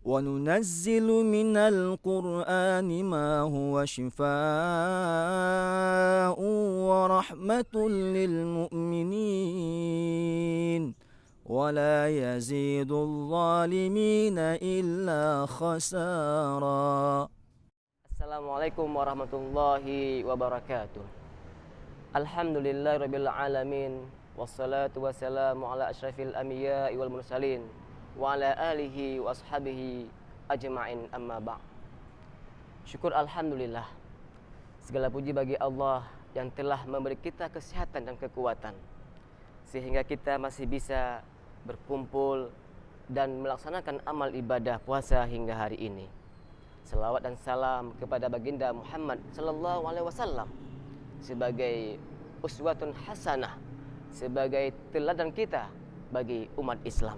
وننزل من القرآن ما هو شفاء ورحمة للمؤمنين ولا يزيد الظالمين إلا خسارا. Assalamualaikum warahmatullahi wabarakatuh. Alhamdulillahirabbil alamin wassalatu wassalamu ala asyrafil anbiya'i wal mursalin wa ala alihi wa ashabihi ajma'in amma ba'd. Syukur alhamdulillah, segala puji bagi Allah yang telah memberi kita kesehatan dan kekuatan sehingga kita masih bisa berkumpul dan melaksanakan amal ibadah puasa hingga hari ini. Selawat dan salam kepada baginda Muhammad sallallahu alaihi wasallam sebagai uswatun hasanah, sebagai teladan kita bagi umat Islam.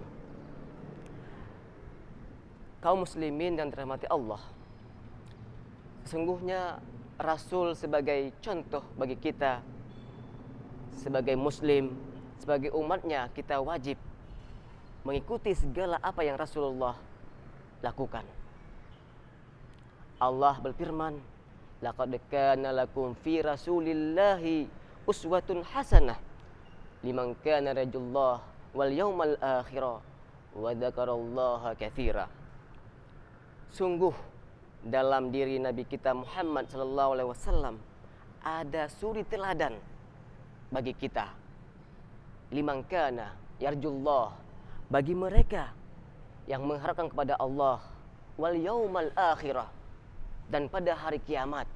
Kaum muslimin yang dirahmati Allah, sesungguhnya Rasul sebagai contoh bagi kita sebagai muslim, sebagai umatnya, kita wajib mengikuti segala apa yang Rasulullah lakukan. Allah berfirman, laqad kana lakum fi rasulillahi uswatun hasanah liman kana yarjullah wal yaumal akhir wa dzakarallaha katsira. Sungguh dalam diri Nabi kita Muhammad sallallahu alaihi wasallam ada suri teladan bagi kita. Liman kana yarjullah, bagi mereka yang mengharapkan kepada Allah, wal yaumal akhirah, dan pada hari kiamat,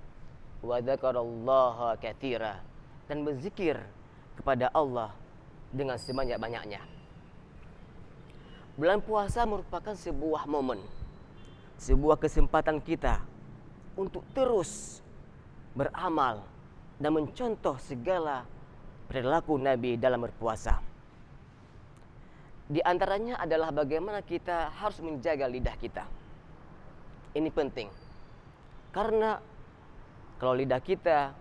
wa dzakarallaha katsira, dan berzikir kepada Allah dengan sebanyak-banyaknya. Bulan puasa merupakan sebuah momen, sebuah kesempatan kita untuk terus beramal dan mencontoh segala perilaku Nabi dalam berpuasa. Di antaranya adalah bagaimana kita harus menjaga lidah kita. Ini penting. Karena kalau lidah kita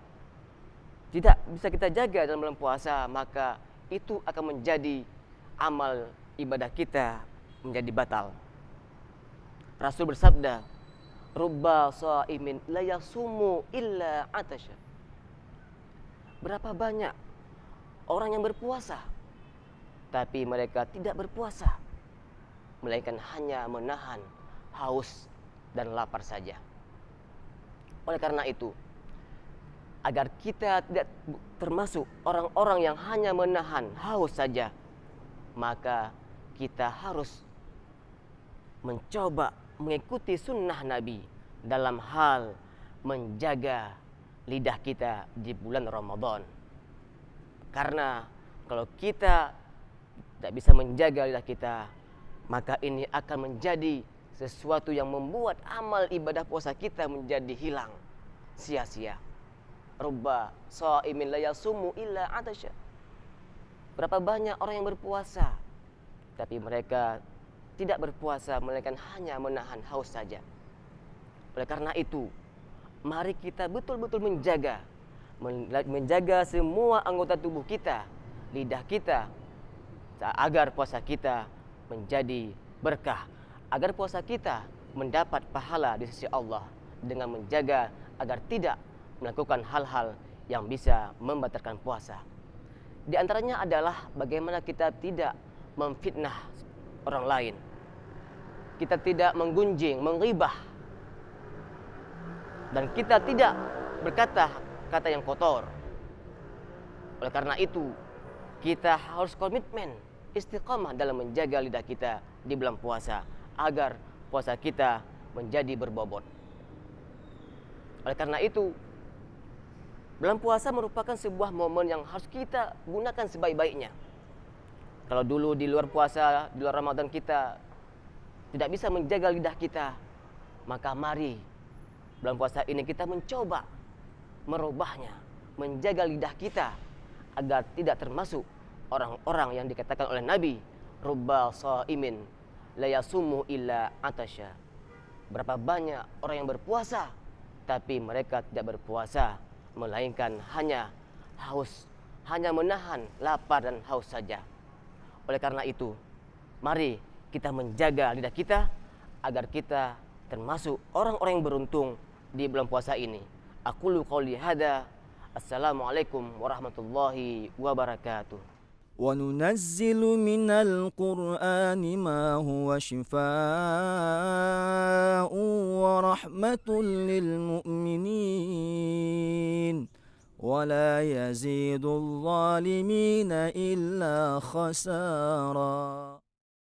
tidak bisa kita jaga dalam bulan puasa, maka itu akan menjadi amal ibadah kita menjadi batal. Rasul bersabda, rubba shaimin la yasumu illa atasya. Berapa banyak orang yang berpuasa tapi mereka tidak berpuasa, melainkan hanya menahan haus dan lapar saja. Oleh karena itu, agar kita tidak termasuk orang-orang yang hanya menahan haus saja, maka kita harus mencoba mengikuti sunnah Nabi dalam hal menjaga lidah kita di bulan Ramadan. Karena kalau kita tidak bisa menjaga lidah kita, maka ini akan menjadi sesuatu yang membuat amal ibadah puasa kita menjadi hilang, sia-sia. Rubba shaimin la yasumu illa atasya. Berapa banyak orang yang berpuasa tapi mereka tidak berpuasa, melainkan hanya menahan haus saja. Oleh karena itu, mari kita betul-betul menjaga semua anggota tubuh kita, lidah kita, agar puasa kita menjadi berkah, agar puasa kita mendapat pahala di sisi Allah dengan menjaga agar tidak melakukan hal-hal yang bisa membatalkan puasa. Di antaranya adalah bagaimana kita tidak memfitnah orang lain. Kita tidak menggunjing, menghibah. Dan kita tidak berkata kata yang kotor. Oleh karena itu, kita harus komitmen istiqamah dalam menjaga lidah kita di bulan puasa agar puasa kita menjadi berbobot. Oleh karena itu, bulan puasa merupakan sebuah momen yang harus kita gunakan sebaik-baiknya. Kalau dulu di luar puasa, di luar Ramadan kita tidak bisa menjaga lidah kita, maka mari bulan puasa ini kita mencoba merubahnya, menjaga lidah kita agar tidak termasuk orang-orang yang dikatakan oleh Nabi, rubba shaimin la yasumu illa atasya. Berapa banyak orang yang berpuasa tapi mereka tidak berpuasa, melainkan hanya haus, hanya menahan lapar dan haus saja. Oleh karena itu, mari kita menjaga lidah kita agar kita termasuk orang-orang yang beruntung di bulan puasa ini. Aqulu qouli hada. Assalamualaikum warahmatullahi wabarakatuh. وننزل من القرآن ما هو شفاء ورحمة للمؤمنين ولا يزيد الظالمين إلا خسارا.